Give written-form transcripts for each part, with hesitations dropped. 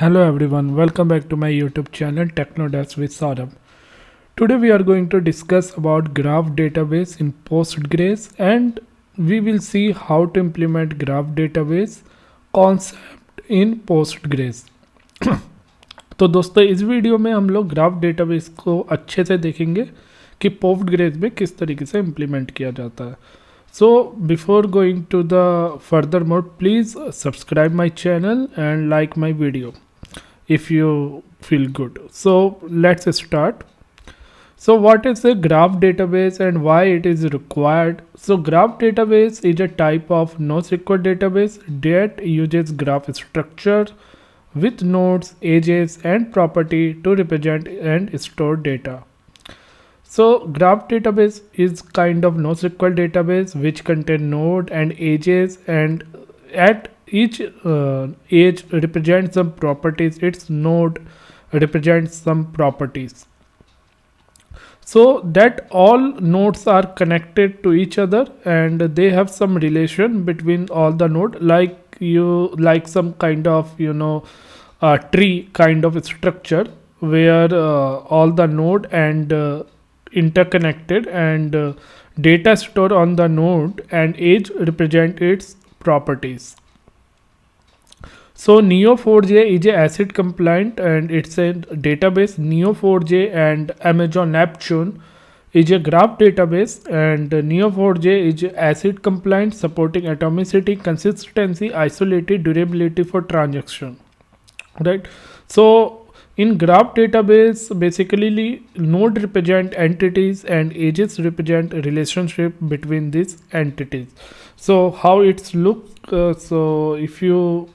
Hello everyone, welcome back to my YouTube channel Techno with Saurabh. Today we are going to discuss about graph database in Postgres and we will see how to implement graph database concept in Postgres. तो दोस्तों इस video में हम लोग graph database को अच्छे से देखेंगे कि पोस्टग्रेस में किस तरीके से इम्प्लीमेंट किया जाता है. So before going to the further more, please subscribe my channel and like my video if you feel good. So let's start. So what is a graph database and why it is required? So graph database is a type of NoSQL database that uses graph structure with nodes, edges and property to represent and store data. So graph database is kind of NoSQL database which contain node and edges, and at each edge represents some properties. Its node represents some properties. So that all nodes are connected to each other and they have some relation between all the node, like some kind of tree kind of structure where all the node and interconnected and data stored on the node and edge represent its properties. So Neo4j is a ACID compliant and it's a database. Neo4j and Amazon Neptune is a graph database, and Neo4j is ACID compliant, supporting atomicity, consistency, isolated, durability for transaction. Right. So in graph database, basically node represent entities and edges represent a relationship between these entities. So how it's look? So if you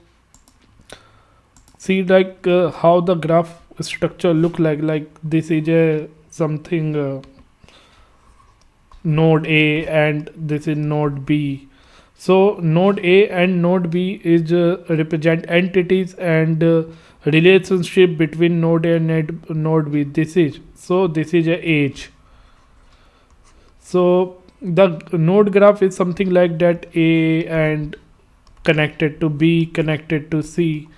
see how the graph structure look like this is a something node A and this is node B. So node A and node B is represent entities and relationship between node A and node B. This is a edge. So the node graph is something like that: A and connected to B, connected to C,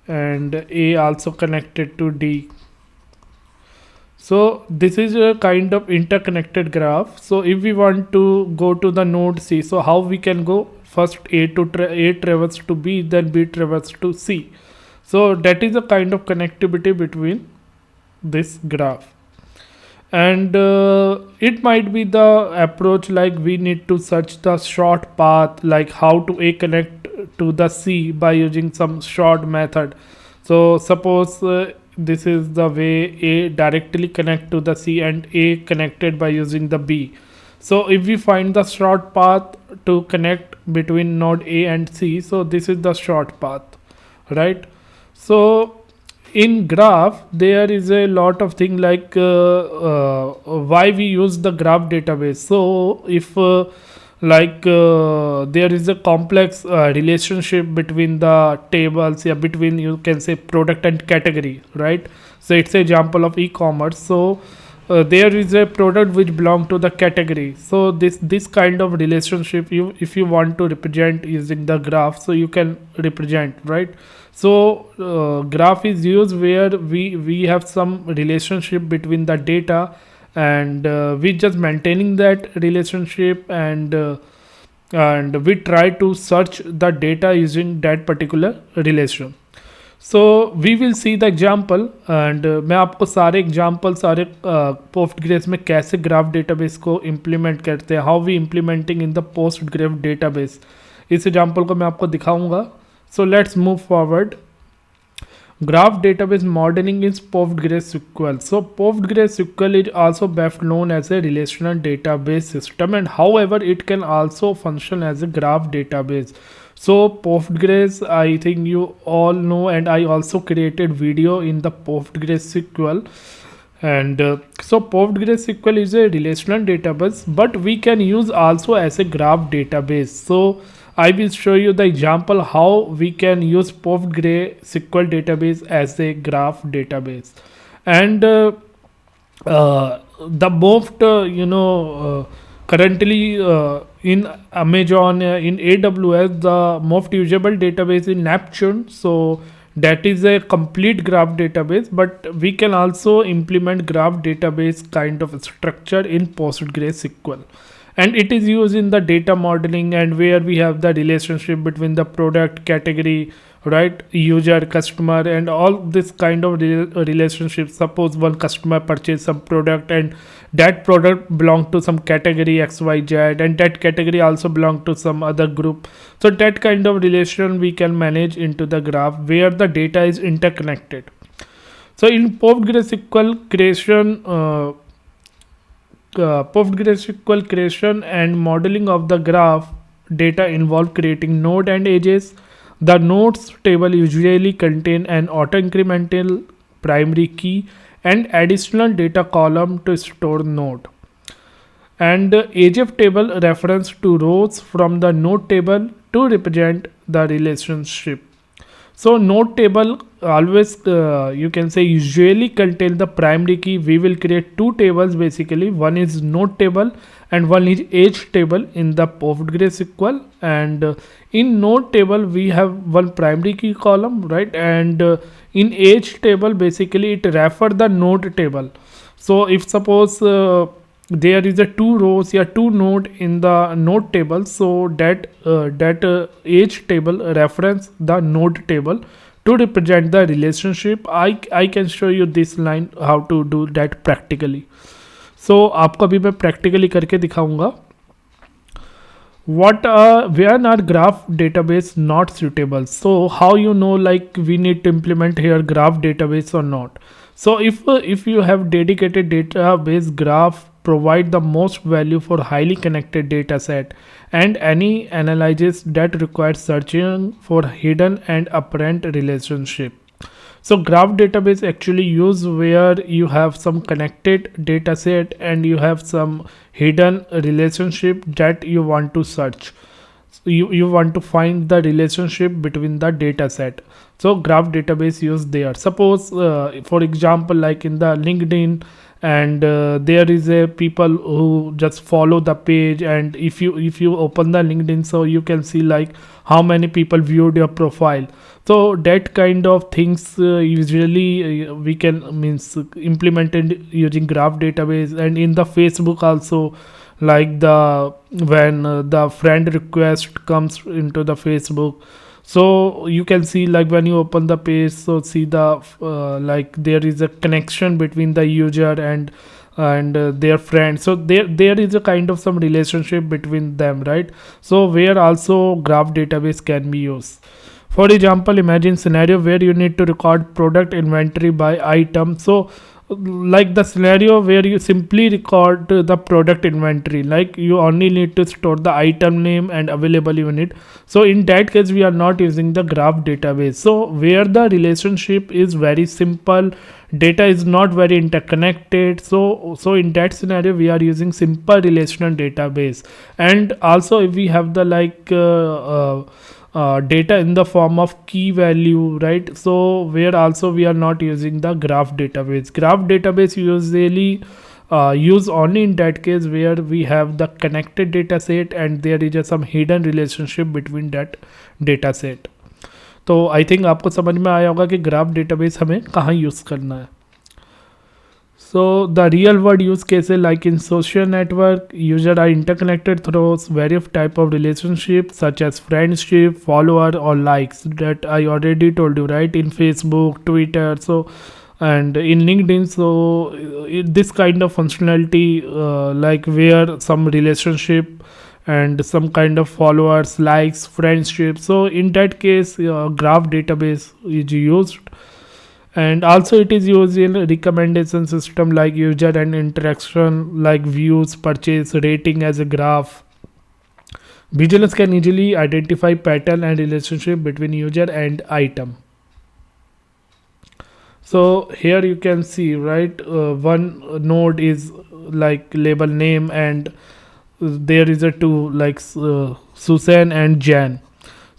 and A also connected to D. So this is a kind of interconnected graph. So if we want to go to the node C, so how we can go? First A travels to B, then B travels to C. So that is a kind of connectivity between this graph. And it might be the approach like we need to search the short path, like how to A connect to the C by using some short method. So suppose this is the way A directly connect to the C and A connected by using the B. So if we find the short path to connect between node A and C, so this is the short path, right? So in graph there is a lot of thing like why we use the graph database. So if there is a complex relationship between the tables, between, you can say, product and category, right? So it's an example of e-commerce. So there is a product which belong to the category. So this kind of relationship, if you want to represent using the graph, so you can represent, right? So graph is used where we have some relationship between the data, and we just maintaining that relationship, and we try to search the data using that particular relation. So we will see the example, and मैं आपको सारे example सारे Postgres में कैसे graph database को implement करते हैं, how we implementing in the Postgres database, इस example को मैं आपको दिखाऊंगा. So let's move forward. Graph database modeling is PostgreSQL. So PostgreSQL is also best known as a relational database system, and however it can also function as a graph database. So Postgres, I think you all know, and I also created video in the PostgreSQL. And so PostgreSQL is a relational database, but we can use also as a graph database. So I will show you the example how we can use PostgreSQL database as a graph database. And the most currently in Amazon, in AWS, the most usable database is Neptune. So that is a complete graph database, but we can also implement graph database kind of structure in PostgreSQL, and it is used in the data modeling, and where we have the relationship between the product category, right, user, customer, and all this kind of relationship. Suppose one customer purchase some product, and that product belong to some category XYZ, and that category also belong to some other group. So that kind of relation we can manage into the graph where the data is interconnected. So in PostgreSQL creation and modeling of the graph data involve creating node and edges. The nodes table usually contain an auto-incremental primary key and additional data column to store node. And edge table reference to rows from the node table to represent the relationship. So node table always you can say usually contain the primary key. We will create two tables basically. One is node table and one is age table in the PostgreSQL. And in node table we have one primary key column, right? And in age table basically it refer the node table. So if suppose there is a two rows or two node in the node table, so that age table reference the node table to represent the relationship. I can show you this line how to do that practically. So आपको अभी मैं practically करके दिखाऊंगा. What when are graph database not suitable? So how you know like we need to implement here graph database or not? So if you have dedicated database, graph provide the most value for highly connected data set and any analysis that requires searching for hidden and apparent relationship. So graph database actually use where you have some connected data set and you have some hidden relationship that you want to search. So you want to find the relationship between the data set. So graph database used there. Suppose for example like in the LinkedIn, and there is a people who just follow the page, and if you open the LinkedIn, so you can see like how many people viewed your profile. So that kind of things usually we can means implemented using graph database. And in the Facebook also, like the when the friend request comes into the Facebook, so you can see like when you open the page, so see the like there is a connection between the user and their friend. So there is a kind of some relationship between them, right? So where also graph database can be used. For example, imagine scenario where you need to record product inventory by item. So like the scenario where you simply record the product inventory, like you only need to store the item name and available unit. So in that case we are not using the graph database. So where the relationship is very simple, data is not very interconnected, so in that scenario we are using simple relational database. And also if we have the like data in the form of key value, right? So where also we are not using the graph database. Graph database usually use only in that case where we have the connected data set and there is some hidden relationship between that data set. तो I think आपको समझ में आया होगा कि graph database हमें कहाँ use करना है. So the real world use cases like in social network, users are interconnected through various type of relationships such as friendship, follower or likes that I already told you, right? In Facebook, Twitter, so and in LinkedIn. So this kind of functionality like where some relationship and some kind of followers, likes, friendship. So in that case, graph database is used. And also it is used in recommendation system like user and interaction, like views, purchase, rating as a graph. Vigilance can easily identify pattern and relationship between user and item. So here you can see, right, one node is like label name, and there is a two like Susan and Jan.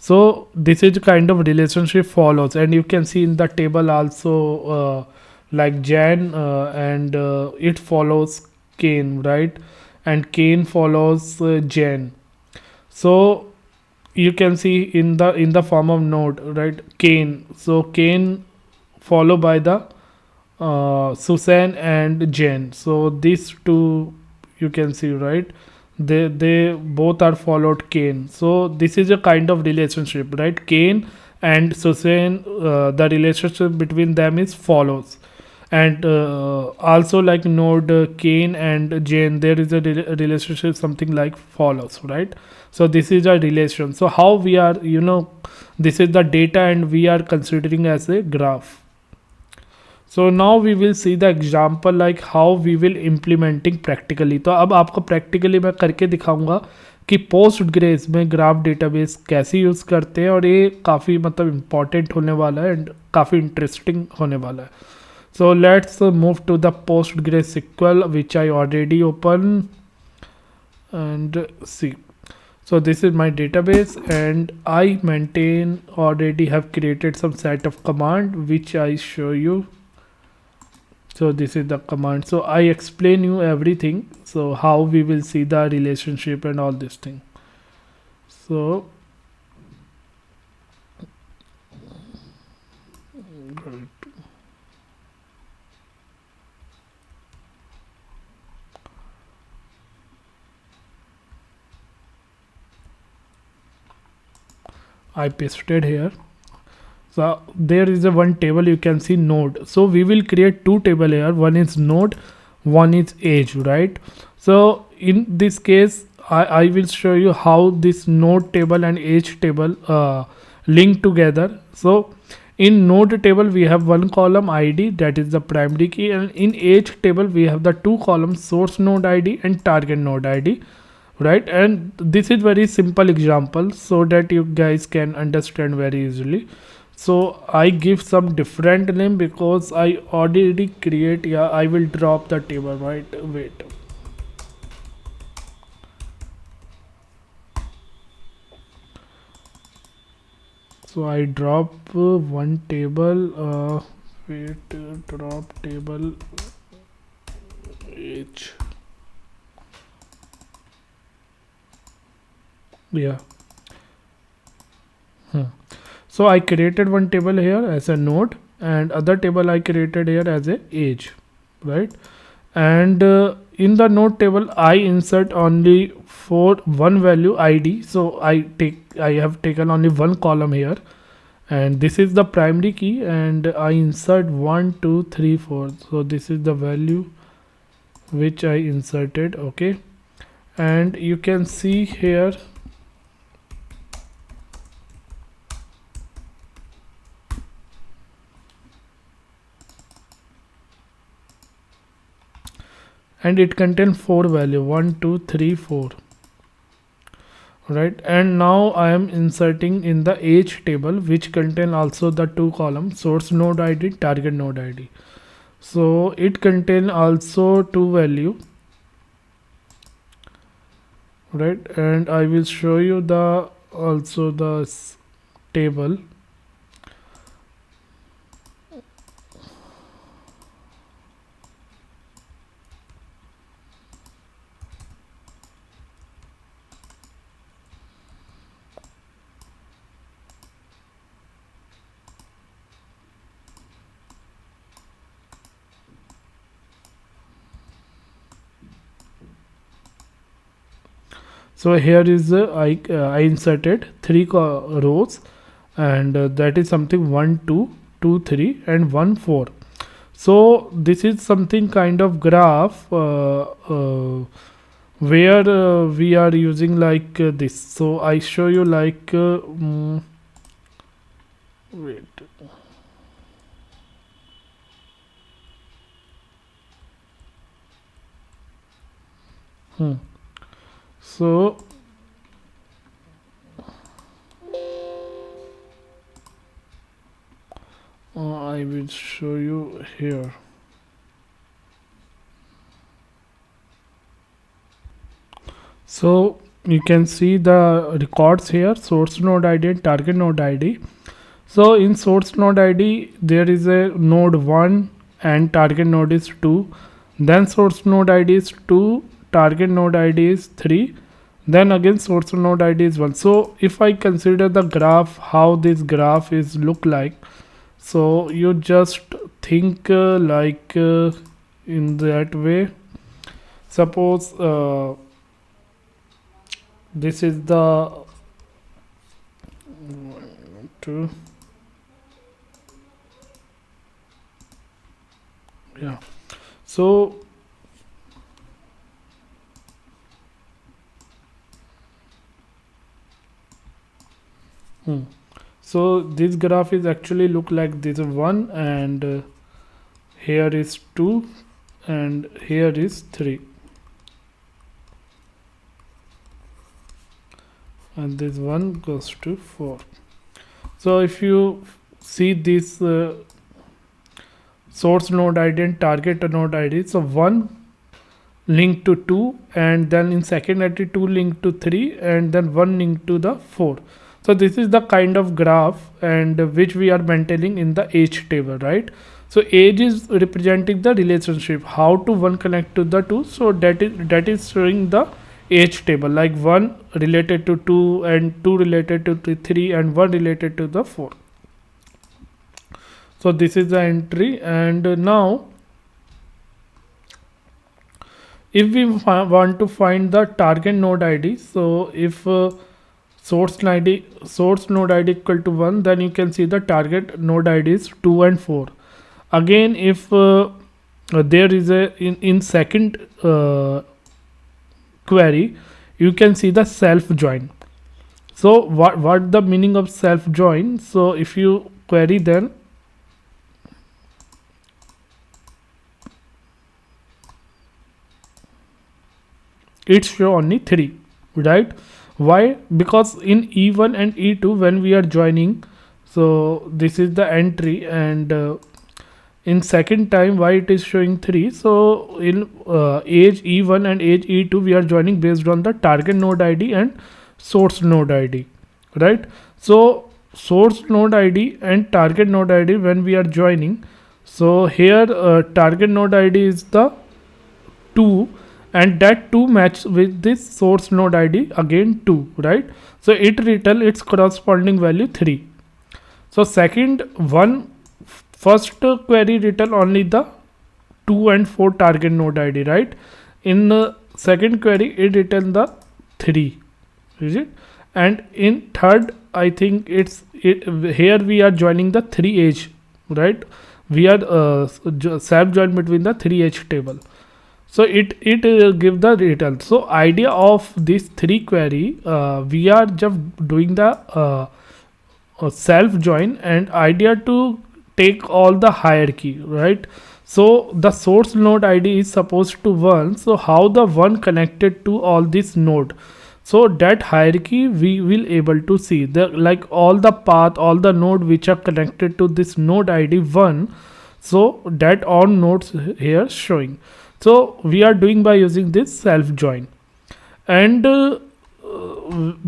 So this is kind of relationship follows, and you can see in the table also like Jan and it follows Cain, right? And Cain follows Jan. So you can see in the form of node, right? Cain. So Cain followed by the Susan and Jane. So these two you can see, right? They both are followed Cain. So this is a kind of relationship, right? Cain and Susan, the relationship between them is follows. And also like node Cain and Jane, there is a relationship something like follows, right? So this is a relation. So how we are, this is the data and we are considering as a graph. So now we will see the example like how we will implementing practically. तो अब आपको practically मैं करके दिखाऊंगा कि Postgres में graph database कैसे use करते हैं, और ये काफ़ी मतलब इम्पॉर्टेंट होने वाला है एंड काफ़ी इंटरेस्टिंग होने वाला है. So let's move to the PostgreSQL, which I already open and see. So this is my database and I maintain already have created some set of command which I show you. So this is the command. So I explain you everything. So how we will see the relationship and all this thing. So I pasted here. So there is a one table, you can see node. So we will create two table here. One is node, one is age, right? So in this case, I will show you how this node table and age table link together. So in node table, we have one column ID, that is the primary key, and in age table, we have the two columns, source node ID and target node ID. Right, and this is very simple example so that you guys can understand very easily. So I give some different name because I already create. Yeah, I will drop the table, right? Wait. So I drop one table. Drop table age. Yeah. So I created one table here as a node and other table I created here as a age, right? And in the node table I insert only for one value ID. So I have taken only one column here, and this is the primary key, and I insert 1 2 3 4. So this is the value which I inserted. Okay, and you can see here and it contains 4 value 1 2 3 4, right? And now I am inserting in the age table which contain also the two columns, source node ID, target node ID. So it contain also two value, right? And I will show you the also the table. So here is I inserted three rows, and that is something 1 2 2 3 and 1 4. So this is something kind of graph where we are using like this. So I show you like wait. So I will show you here. So you can see the records here, source node ID and target node ID. So in source node ID there is a node 1 and target node is 2, then source node ID is 2, target node ID is 3, then again source node id is 1. So if I consider the graph, how this graph is look like, so you just think in that way. Suppose this is the two, yeah. So so this graph is actually look like this one, and here is 2 and here is 3, and this one goes to 4. So if you see this source node id and target node id, so 1 linked to 2, and then in second id 2 linked to 3, and then 1 linked to the 4. So this is the kind of graph and which we are maintaining in the age table, right? So age is representing the relationship, how to 1 connect to the 2. So that is showing the age table, like 1 related to 2 and 2 related to 3 and 1 related to the 4. So this is the entry. And now if we want to find the target node id, so if source node id equal to 1, then you can see the target node id is 2 and 4. Again, if there is a in second query, you can see the self join. So what the meaning of self join? So if you query, then it show only 3, right? Why? Because in E1 and E2 when we are joining, so this is the entry, and in second time why it is showing 3. So in age E1 and age E2 we are joining based on the target node id and source node id, right? So source node id and target node id when we are joining, so here target node id is the 2, and that 2 match with this source node id again 2, right? So it return its corresponding value 3. So second one, first query return only the 2 and 4 target node id, right? In the second query it return the 3, is it? And in third, I think here we are joining the 3 age, right? We are self join between the 3 age table. So it give the return. So idea of this 3 query, we are just doing the self join, and idea to take all the hierarchy, right? So the source node id is supposed to 1. So how the 1 connected to all this node? So that hierarchy we will able to see the, like all the path, all the node which are connected to this node id 1. So that all nodes here showing. So we are doing by using this self join, and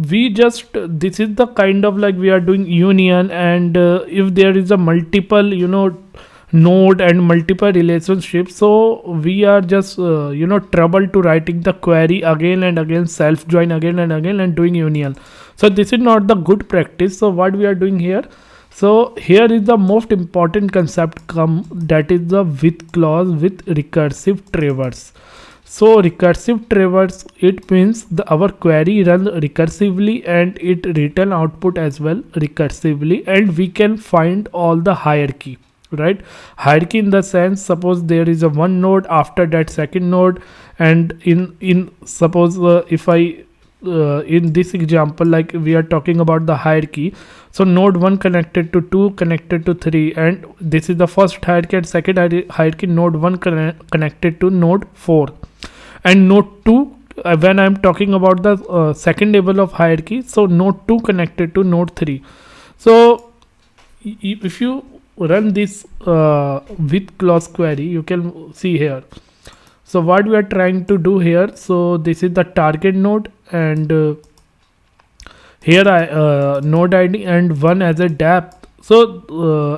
we just, this is the kind of like we are doing union, and if there is a multiple node and multiple relationships, so we are just trouble to writing the query again and again, self join again and again, and doing union. So this is not the good practice. So what we are doing here, so here is the most important concept come, that is the with clause with recursive traverse. So recursive traverse, it means our query run recursively and it return output as well recursively, and we can find all the hierarchy, right? Hierarchy in the sense, suppose there is a one node, after that second node, and in suppose if I in this example, like we are talking about the hierarchy, so node 1 connected to 2 connected to 3, and this is the first hierarchy, and second hierarchy node 1 connected to node 4, and node 2 when I am talking about the second level of hierarchy, so node 2 connected to node 3. So if you run this with clause query, you can see here. So what we are trying to do here, so this is the target node, and here I node id and 1 as a depth. So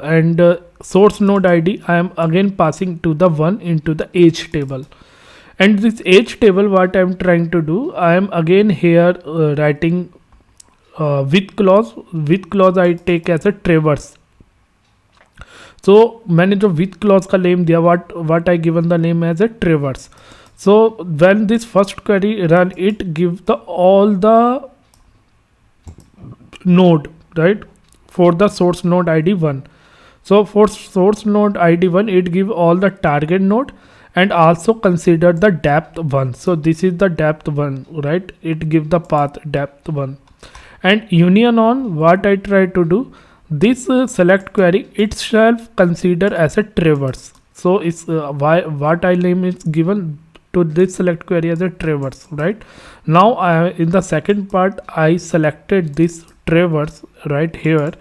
and source node id I am again passing to the 1 into the age table, And this age table, what I'm trying to do, I am again here writing with clause I take as a traverse. So मैंने जो with clause का name दिया, what I given the name as a traverse. So when this first query run, it give the all the node, right, for the source node id 1. So for source node id 1, it give all the target node and also consider the depth 1. So this is the depth 1, right? It give the path depth 1. And union on, what I try to do, this select query itself consider as a traverse. So it's what I name is given to this select query as a traverse, right? Now in the second part, I selected this traverse right here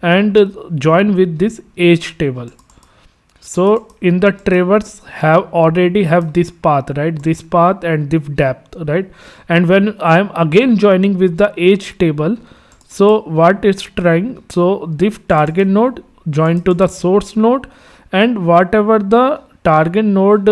and join with this age table. So in the traverse already have this path, right? This path and this depth, right? And when I am again joining with the age table, so what it's trying, so this target node join to the source node, and whatever the target node,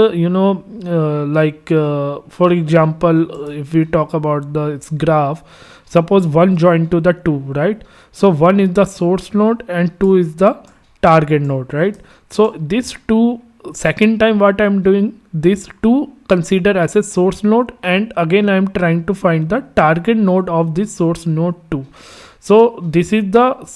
for example, if we talk about the graph, suppose 1 join to the 2, right? So 1 is the source node and 2 is the target node, right? So this 2, second time what I'm doing, this 2 consider as a source node, and again I'm trying to find the target node of this source node 2. So this is the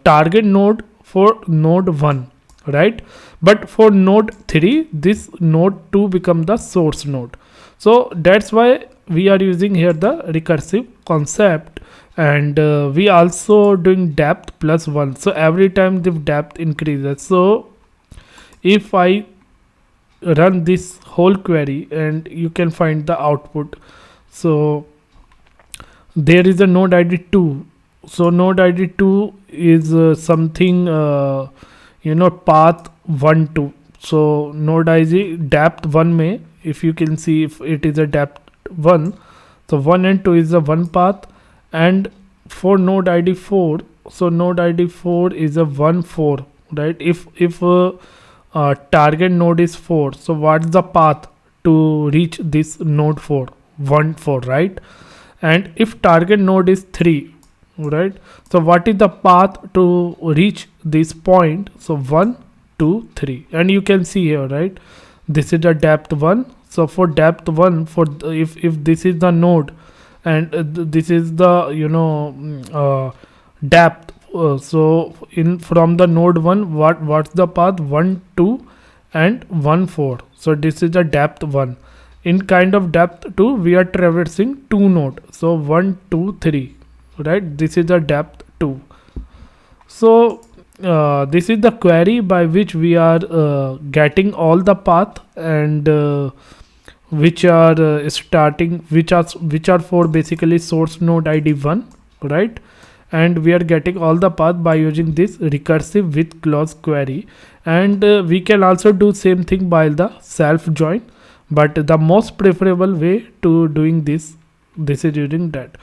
target node for node 1, right? But for node 3, this node 2 become the source node. So that's why we are using here the recursive concept, and we also doing depth plus 1. So every time the depth increases. So if I run this whole query, and you can find the output. So there is a node id 2. So node id 2 is something path 1 2. So node id depth 1 may, if you can see, if it is a depth 1, so 1 and 2 is a one path. And for node id 4, so node id 4 is a 1 4, right? If target node is 4, so what's the path to reach this node 4? 1 4, right? And if target node is 3, right, so what is the path to reach this point? So 1 2 3, and you can see here, right, this is the depth 1. So for depth 1, for if this is the node, and this is the depth, so in from the node 1, what's the path? 1 2 and 1 4. So this is the depth 1. In kind of depth 2, we are traversing 2 node, so 1 2 3, right? This is the depth 2. So this is the query by which we are getting all the path, and which are starting, which are for basically source node id 1, right? And we are getting all the path by using this recursive with clause query. And we can also do same thing by the self join, but the most preferable way to doing this is using that.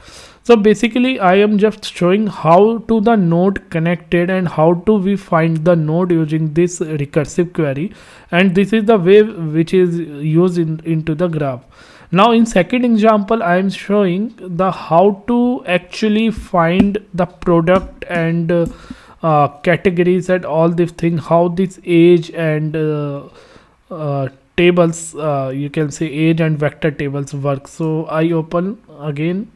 So basically I am just showing how to the node connected and how to we find the node using this recursive query, and this is the way which is used into the graph. Now in second example, I am showing the how to actually find the product and categories and all these things, how this age and tables, you can say age and vector tables work. So I open again,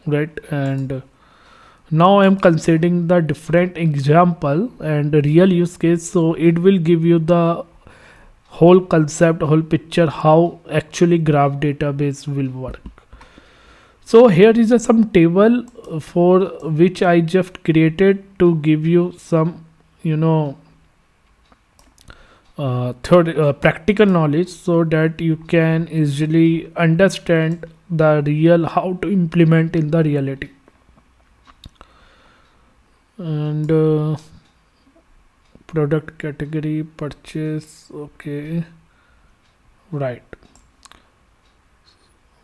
right, and now I am considering the different example and real use case. So it will give you the whole concept, whole picture, how actually graph database will work. So here is some table for which I just created to give you some practical knowledge, so that you can easily understand the real how to implement in the reality. And product category purchase, okay, right.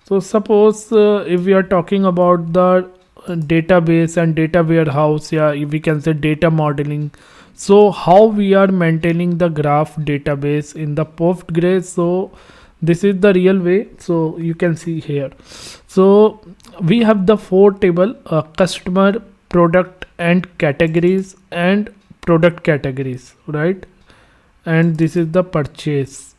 So suppose if we are talking about the database and data warehouse, yeah, we can say data modeling. So how we are maintaining the graph database in the Postgres? So this is the real way. So you can see here. So we have the four table: customer, product, and categories, and product categories, right? And this is the purchase.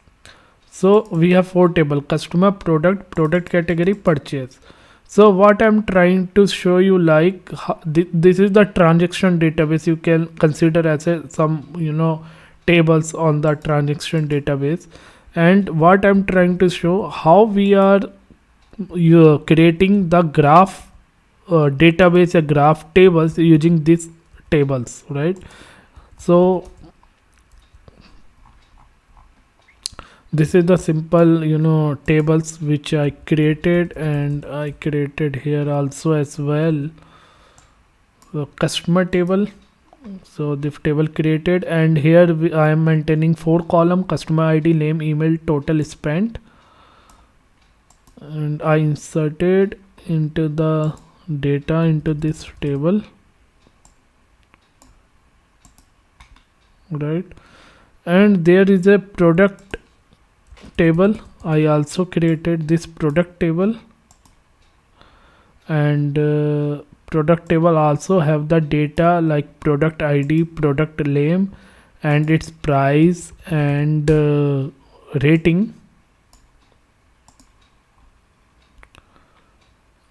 So we have four table: customer, product category, purchase. So what I'm trying to show you, like this is the transaction database. You can consider as some tables on the transaction database. And what I'm trying to show, how we are creating the graph database, a graph tables using these tables, right? So this is the simple tables which I created, and I created here also as well. So customer table, so this table created, and here I am maintaining four column: customer ID, name, email, total spent. And I inserted into the data into this table, right? And there is a product table. I also created this product table, and product table also have the data like product ID, product name, and its price, and rating.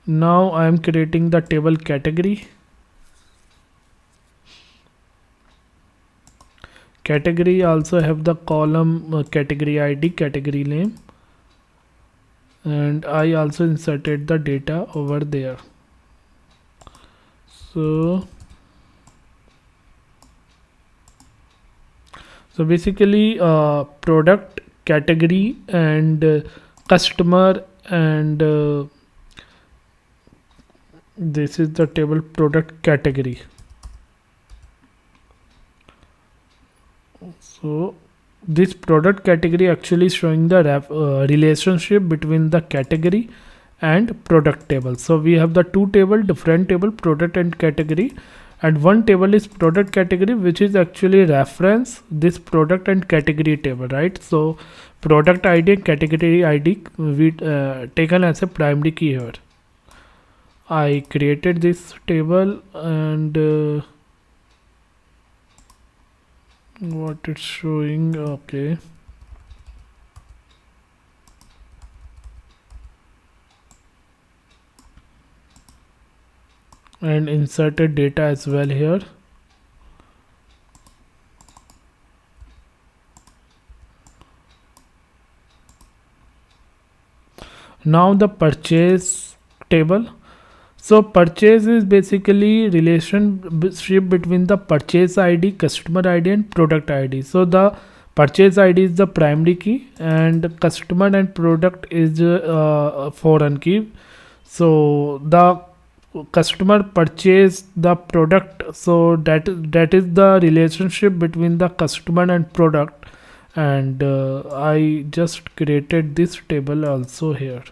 Now I am creating the table category. Category also have the column category ID, category name, and I also inserted the data over there. So basically product, category, and customer, and this is the table product category. So this product category actually showing the relationship between the category and product table. So we have the two table, different table, product and category, and one table is product category, which is actually reference this product and category table, right? So product ID, category ID we taken as a primary key here. I created this table, and what it's showing, okay. And inserted data as well here. Now the purchase table. So purchase is basically relationship between the purchase ID, customer ID, and product ID. So the purchase ID is the primary key, and customer and product is a foreign key. So the customer purchased the product, so that is the relationship between the customer and product. And I just created this table also here.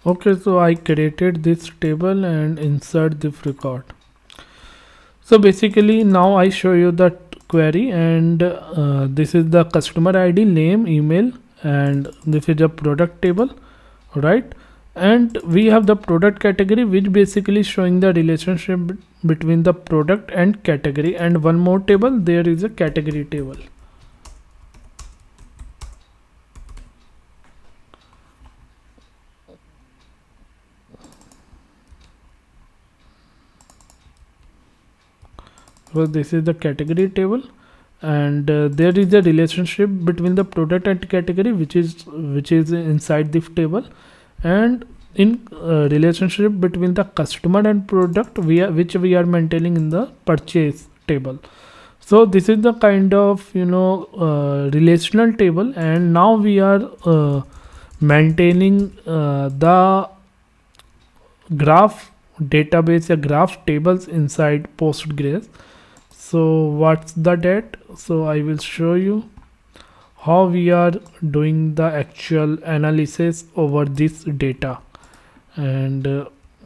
Okay, so I created this table and insert this record. So basically now I show you the query, and this is the customer ID, name, email, and this is a product table, right? And we have the product category, which basically showing the relationship between the product and category, and one more table, there is a category table. So this is the category table, and there is a relationship between the product and category which is inside this table, and in relationship between the customer and product which we are maintaining in the purchase table. So this is the kind of relational table, and now we are maintaining the graph database or graph tables inside Postgres. So what's the date? So I will show you how we are doing the actual analysis over this data, and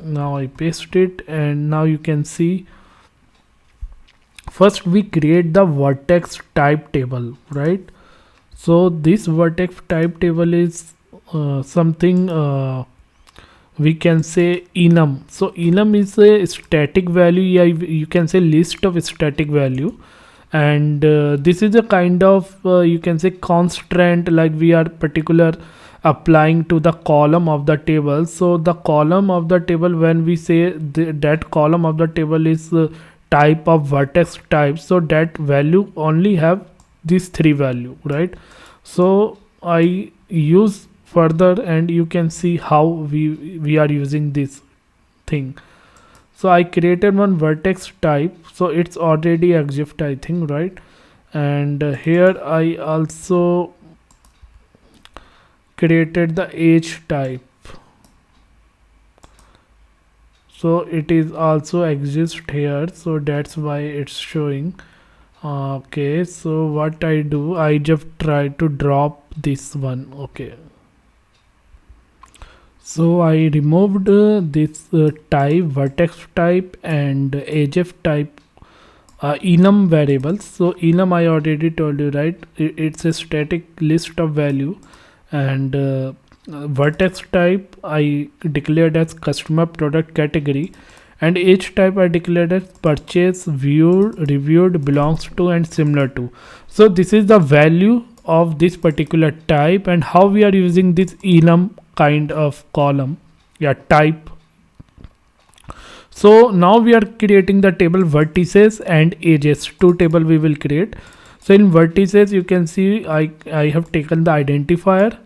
now I paste it, and now you can see first we create the vertex type table, right? So this vertex type table is something we can say enum. So enum is a static value, yeah, you can say list of static value, and this is a kind of you can say constraint, like we are particular applying to the column of the table. So the column of the table, when we say that column of the table is type of vertex type, so that value only have these three value, right? So I use further, and you can see how we are using this thing. So I created one vertex type, so it's already exist, I think, right? And here I also created the age type, so it is also exist here, so that's why it's showing. Okay, so what I do, I just try to drop this one. Okay, so I removed this type, vertex type, and AJF type enum variables. So enum, I already told you, right? It's a static list of value, and vertex type I declared as customer product category, and age type I declared as purchase, viewed, reviewed, belongs to, and similar to. So this is the value of this particular type, and how we are using this enum kind of column, yeah, type. So now we are creating the table vertices and ages, two table we will create. So in vertices, you can see I have taken the identifier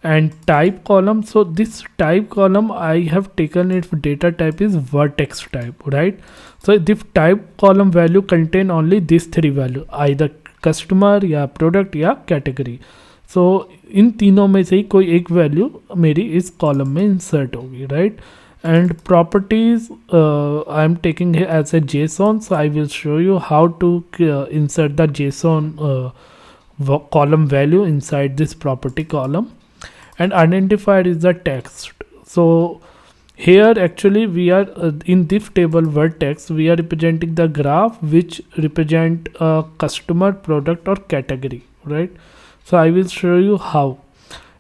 and type column. So this type column, I have taken its data type is vertex type, right? So this type column value contain only these three value, either customer या product या category. So इन तीनों में से ही कोई एक value मेरी इस column में इंसर्ट होगी, right? And properties I am taking here as a JSON, so I will show you how to insert the JSON column value inside this property column. And identifier is the text. So here actually we are in this table vertex, we are representing the graph which represent a customer, product, or category, right? So I will show you how.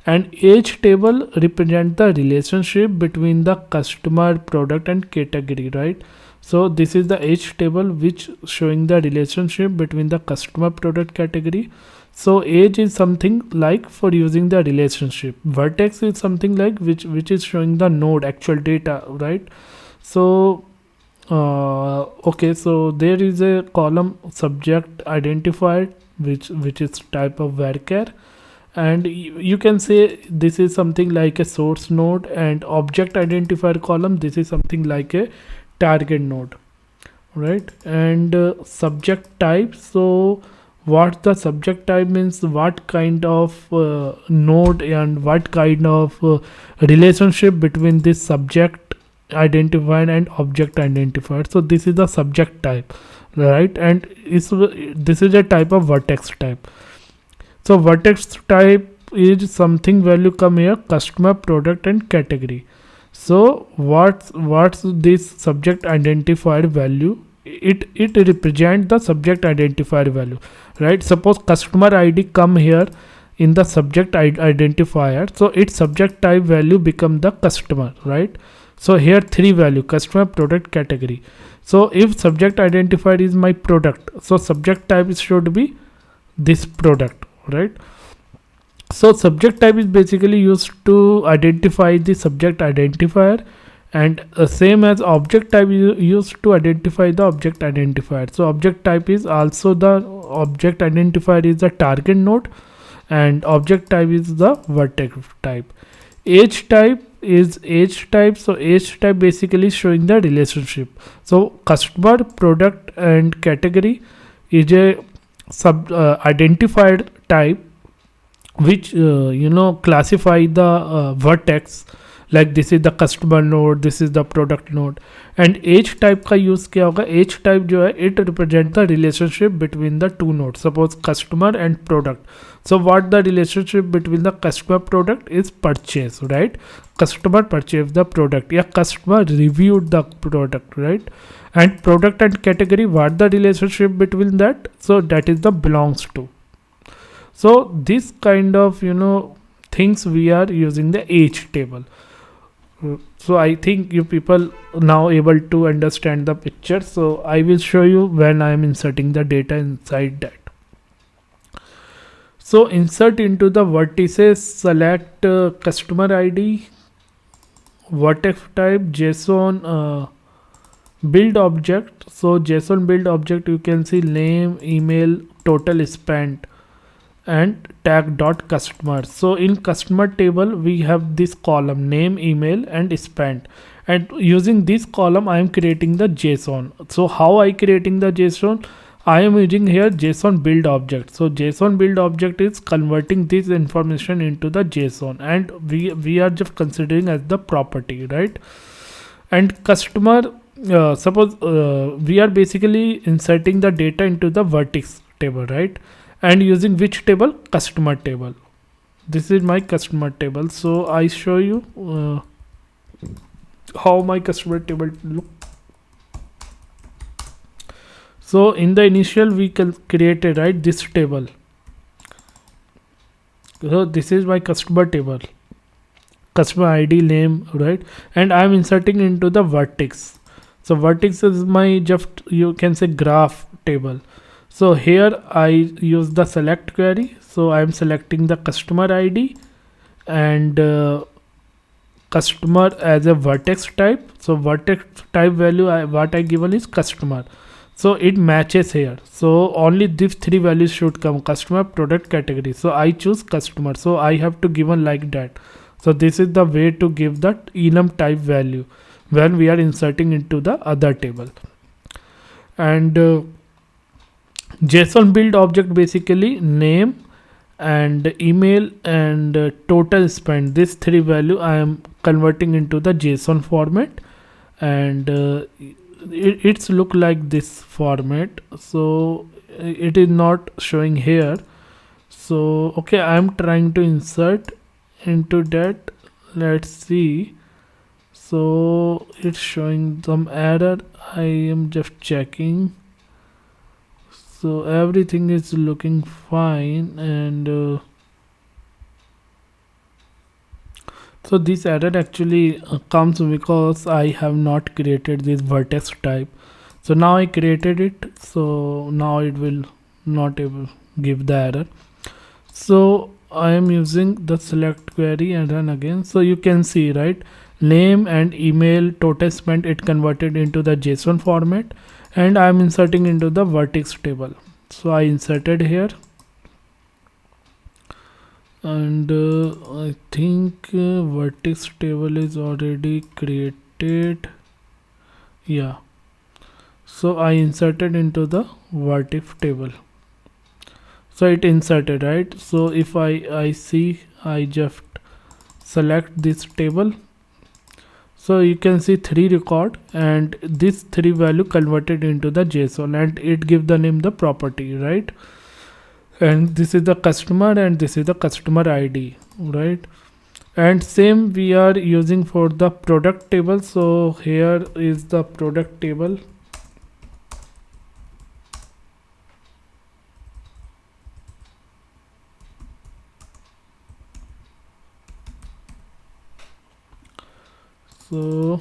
And age table represent the relationship between the customer, product, and category, right? So this is the age table which showing the relationship between the customer, product, category. So age is something like for using the relationship. Vertex is something like which is showing the node actual data, right? So okay, so there is a column subject identifier which is type of varchar, and you can say this is something like a source node, and object identifier column, this is something like a target node, right? And subject type, so what the subject type means, what kind of node and what kind of relationship between this subject identifier and object identifier. So this is the subject type, right? And this is a type of vertex type. So vertex type is something value come here, customer, product, and category. So what's this subject identifier value? It represents the subject identifier value, right? Suppose customer ID come here in the subject identifier, so its subject type value become the customer, right? So here three value, customer, product, category. So if subject identifier is my product, so subject type should be this product, right? So subject type is basically used to identify the subject identifier, and same as object type used to identify the object identifier. So object type is also the object identifier is the target node, and object type is the vertex type. Age type is age type. So age type basically showing the relationship. So customer, product and category is a sub identified type which classify the vertex, like this is the customer node, this is the product node. And age type का use क्या होगा? age type जो है it represent the relationship between the two nodes, suppose customer and product. So what the relationship between the customer product is purchase, right? Customer purchased the product, yeah, customer reviewed the product, right? And product and category, what the relationship between that? So that is the belongs to. So this kind of things we are using the age table. So I think you people now able to understand the picture. So I will show you when I am inserting the data inside that. So insert into the vertices, select customer ID, vertex type, JSON build object. So JSON build object, you can see name, email, total spent, and tag dot customer. So in customer table we have this column name, email and spent, and using this column I am creating the JSON. So how I creating the JSON? I am using here JSON build object. So JSON build object is converting this information into the JSON, and we are just considering as the property, right? And customer, suppose we are basically inserting the data into the vertex table, right? And using which table? Customer table. This is my customer table. So I show you how my customer table look. So in the initial we created, right, this table. So this is my customer table, customer ID, name, right? And I'm inserting into the vertex. So vertex is my, just you can say, graph table. So here I use the select query. So I am selecting the customer ID and customer as a vertex type. So vertex type value what I given is customer. So it matches here. So only these three values should come: customer, product, category. So I choose customer. So I have to given like that. So this is the way to give that enum type value when we are inserting into the other table. And JSON build object basically name and email and total spend. This three value I am converting into the JSON format, and it's look like this format. So it is not showing here. So okay, I am trying to insert into that. Let's see. So it's showing some error. I am just checking. So everything is looking fine, and so this error actually comes because I have not created this vertex type. So now I created it, so now it will not able give the error. So I am using the select query and run again. So you can see, right, name and email, total spent, it converted into the JSON format, and I am inserting into the vertex table. So I inserted here, and I think vertex table is already created. Yeah, so I inserted into the vertex table. So it inserted, right? So if I see, I just select this table. So you can see 3 record, and this 3 value converted into the JSON, and it give the name the property, right? And this is the customer, and this is the customer ID, right? And same we are using for the product table. So here is the product table. So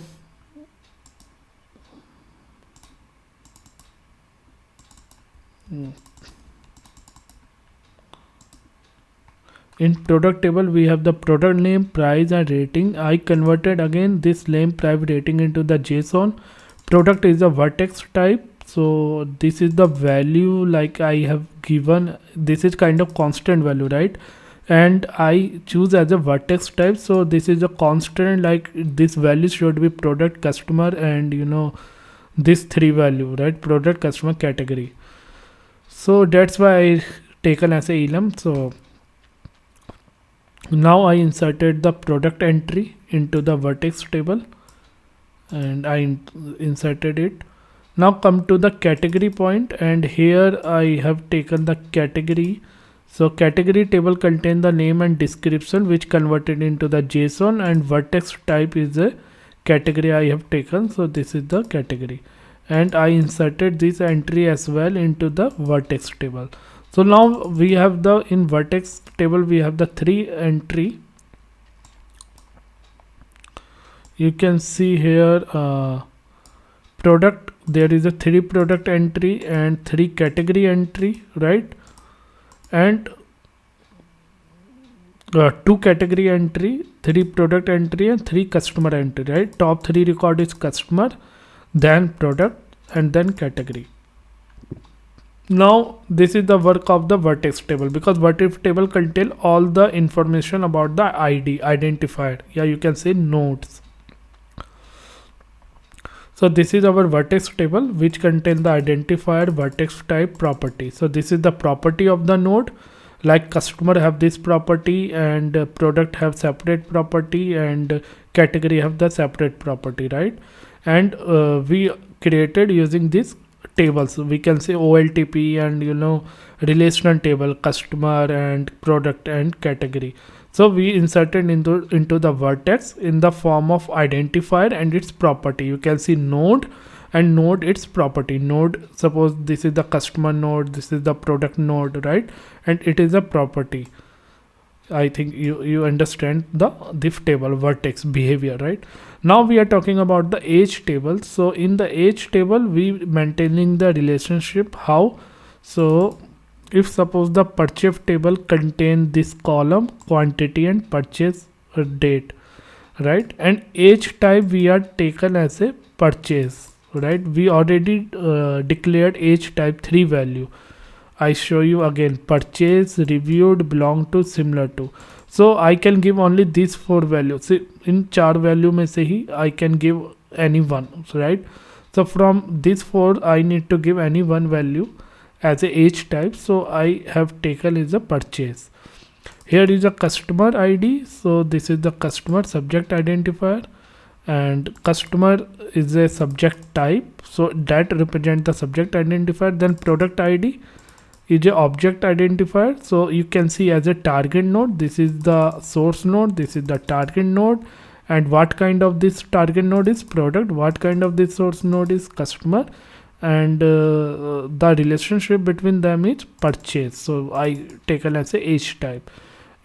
In product table we have the product name, price and rating. I converted again this name, price, rating into the JSON. Product is a vertex type, so this is the value like I have given. This is kind of constant value, right? And I choose as a vertex type, so this is a constant, like this value should be product, customer, and this three value, right? Product, customer, category. So that's why I taken as a enum. So now I inserted the product entry into the vertex table, and I inserted it. Now come to the category point, and here I have taken the category. So category table contain the name and description, which converted into the JSON, and vertex type is a category I have taken. So this is the category, and I inserted this entry as well into the vertex table. So now we have the, in vertex table we have the three entry. You can see here product, there is a three product entry and three category entry, right? And two category entry, three product entry, and three customer entry, right? Top three record is customer, then product, and then category. Now this is the work of the vertex table, because vertex table contain all the information about the ID, identifier. Yeah, you can say nodes. So this is our vertex table, which contain the identifier, vertex type, property. So this is the property of the node, like customer have this property, and product have separate property, and category have the separate property, right? And we created using this tables. We can say OLTP and relational table, customer and product and category. So we inserted into the vertex in the form of identifier and its property. You can see node, and node its property. Node, suppose this is the customer node, this is the product node, right? And it is a property. I think you understand the diff table vertex behavior, right? Now we are talking about the age table. So in the age table we maintaining the relationship. How? So if suppose the purchase table contain this column, quantity and purchase date, right? And age type we are taken as a purchase, right? We already declared age type 3 value. I show you again, purchase, reviewed, belong to, similar to. So I can give only these four values. See, in char value mein se hi I can give any one, right? So from these four I need to give any one value as a age type. So I have taken is a purchase. Here is a customer ID. So this is the customer subject identifier, and customer is a subject type, so that represent the subject identifier. Then product ID is a object identifier, so you can see as a target node, this is the source node, this is the target node, and what kind of this target node is product, what kind of this source node is customer, and the relationship between them is purchase. So I taken as a age type,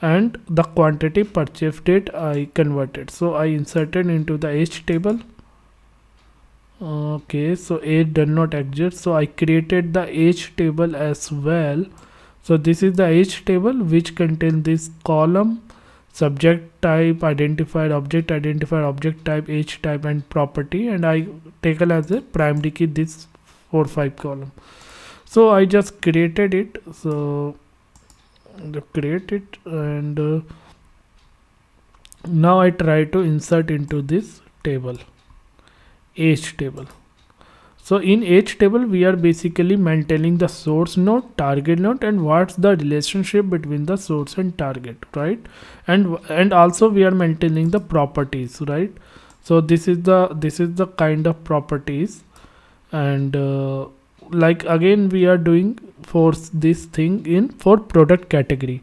and the quantity purchase date I converted, so I inserted into the age table. Okay, so age does not exist, so I created the age table as well. So this is the age table, which contains this column, subject type, identifier, object type, age type, and property, and I taken as a primary key this 4-5 column. So I just created it. So create it, and now I try to insert into this table, age table. So in age table we are basically maintaining the source node, target node, and what's the relationship between the source and target, right? And also we are maintaining the properties, right? So this is the kind of properties, and like again we are doing for this thing for product category.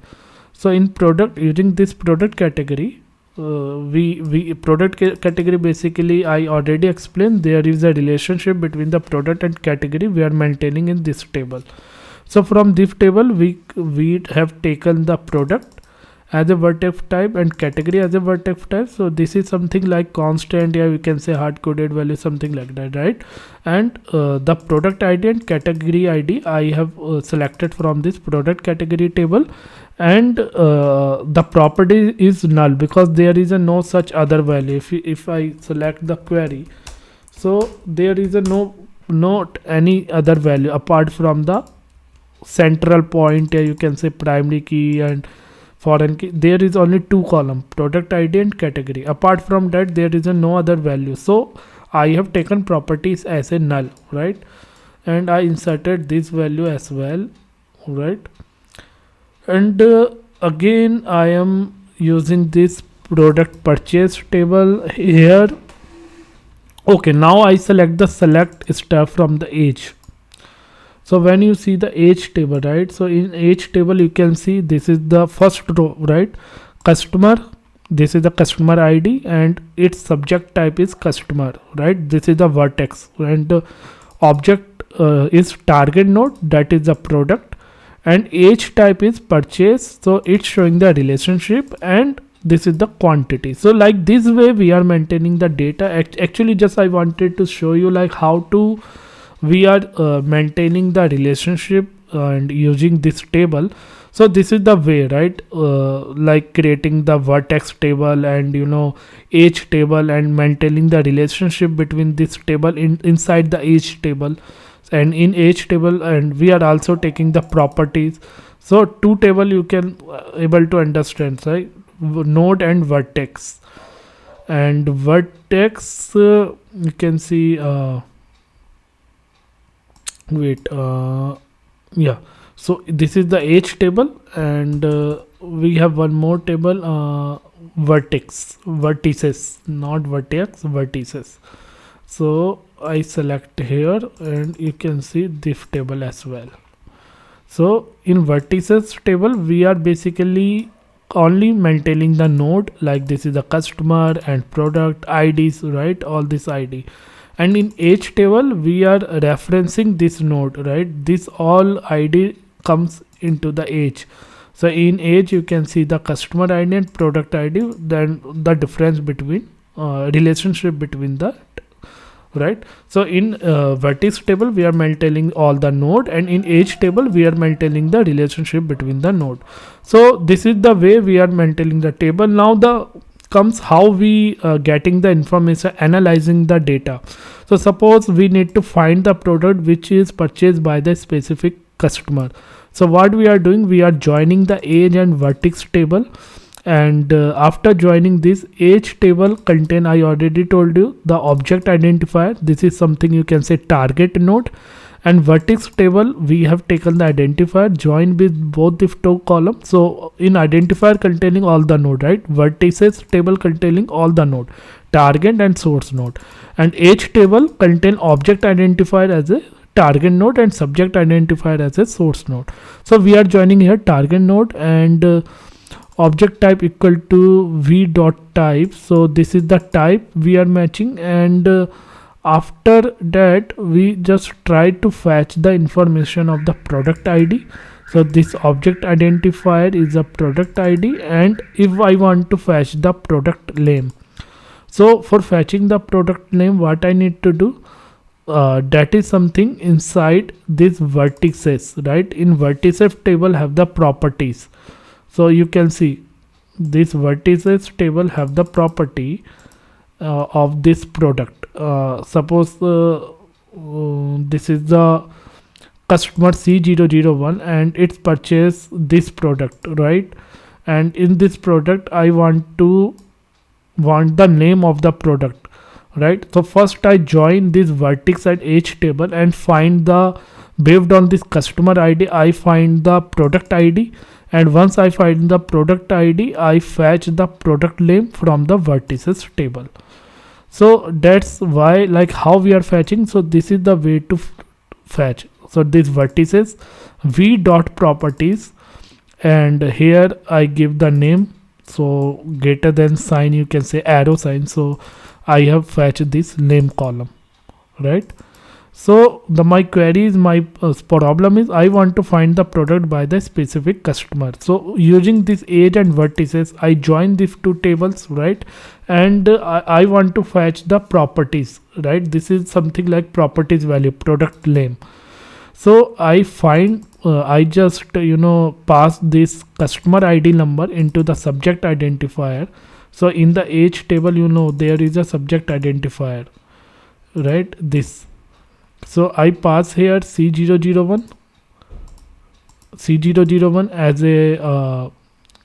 So in product, using this product category, we product category, basically I already explained, there is a relationship between the product and category we are maintaining in this table. So from this table we have taken the product, as a vertex type and category as a vertex type. So this is something like constant, yeah, we can say hard coded value, something like that, right? And the product ID and category ID I have selected from this product category table, and the property is null because there is a no such other value. If I select the query, so there is a not any other value apart from the central point, you can say primary key and foreign key. There is only two column, product ID and category. Apart from that there is a no other value, so I have taken properties as a null, right? And I inserted this value as well, right? And again I am using this product purchase table here. Okay, now I select the select step from the age. So when you see the age table, right, so in age table you can see this is the first row, right? Customer, this is the customer ID and its subject type is customer, right? This is the vertex, and the object is target node, that is the product, and age type is purchase, so it's showing the relationship, and this is the quantity. So like this way we are maintaining the data. Actually just I wanted to show you like how to we are maintaining the relationship and using this table. So this is the way, right? Like creating the vertex table and age table and maintaining the relationship between this table inside the age table and in age table, and we are also taking the properties. So two table you can able to understand, right? Node and vertex. And vertex you can see yeah, so this is the age table, and we have one more table, vertices, not vertex, vertices. So I select here and you can see this table as well. So in vertices table we are basically only maintaining the node, like this is the customer and product IDs, right? All this ID. And in age table we are referencing this node, right? This all ID comes into the age. So in age you can see the customer ID and product ID, then the difference between relationship between that, right? So in vertex table we are maintaining all the node, and in age table we are maintaining the relationship between the node. So this is the way we are maintaining the table. Now the comes how we getting the information, analyzing the data. So suppose we need to find the product which is purchased by the specific customer. So what we are doing, we are joining the age and vertex table, and after joining this age table contain, I already told you, the object identifier. This is something you can say target node. And vertex table we have taken the identifier, joined with both the two columns. So in identifier containing all the node, right? Vertices table containing all the node, target and source node. And age table contain object identifier as a target node and subject identifier as a source node. So we are joining here target node, and object type equal to v dot type. So this is the type we are matching, and after that we just try to fetch the information of the product ID. So this object identifier is a product ID, and if I want to fetch the product name, so for fetching the product name what I need to do, that is something inside this vertices, right? In vertices table have the properties. So you can see this vertices table have the property of this product. Suppose this is the customer C001 and it's purchased this product, right? And in this product I want the name of the product, right? So first I join this vertex at age table and find the, based on this customer ID I find the product ID, and once I find the product ID I fetch the product name from the vertices table. So that's why, like how we are fetching. So this is the way to fetch. So this vertices v dot properties, and here I give the name, so greater than sign, you can say arrow sign. So I have fetched this name column, right? So my query is, my problem is, I want to find the product by the specific customer. So using this age and vertices, I join these two tables, right? And I want to fetch the properties, right? This is something like properties value, product name. So I find I just pass this customer ID number into the subject identifier. So in the age table, there is a subject identifier, right? This. So I pass here C001 as a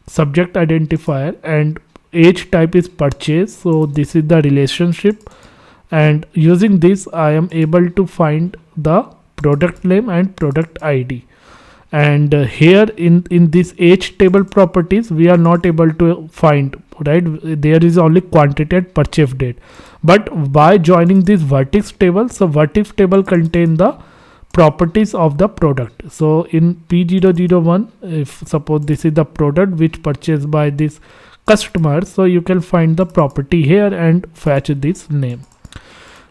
subject identifier, and age type is purchase. So this is the relationship, and using this I am able to find the product name and product ID. And here in this age table properties, we are not able to find, right? There is only quantity and purchase date. But by joining this vertex table, so vertex table contain the properties of the product. So in P001, if suppose this is the product which purchased by this customer, so you can find the property here and fetch this name.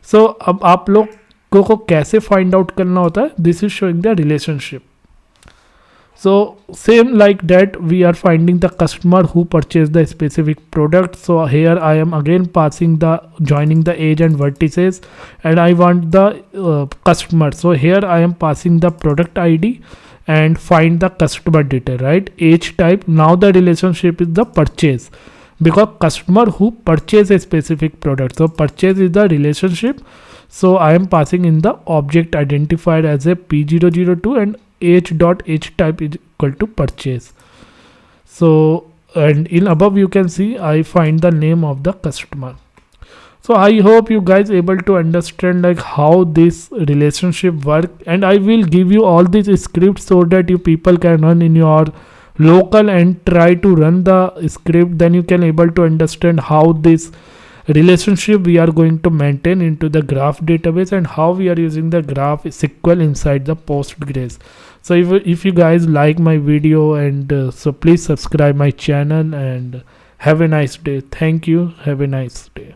So अब आप लोग को कैसे find out करना होता है, this is showing the relationship. So same like that, we are finding the customer who purchased the specific product. So here I am again joining the age and vertices, and I want the customer. So here I am passing the product ID and find the customer detail, right? Age type. Now the relationship is the purchase, because customer who purchased a specific product. So purchase is the relationship. So I am passing in the object identified as a P002, and age type is equal to purchase. So, and in above you can see I find the name of the customer. So I hope you guys able to understand like how this relationship work, and I will give you all these scripts so that you people can run in your local and try to run the script. Then you can able to understand how this relationship we are going to maintain into the graph database, and how we are using the GraphSQL inside the Postgres. So if you guys like my video, and so please subscribe my channel, and have a nice day. Thank you. Have a nice day.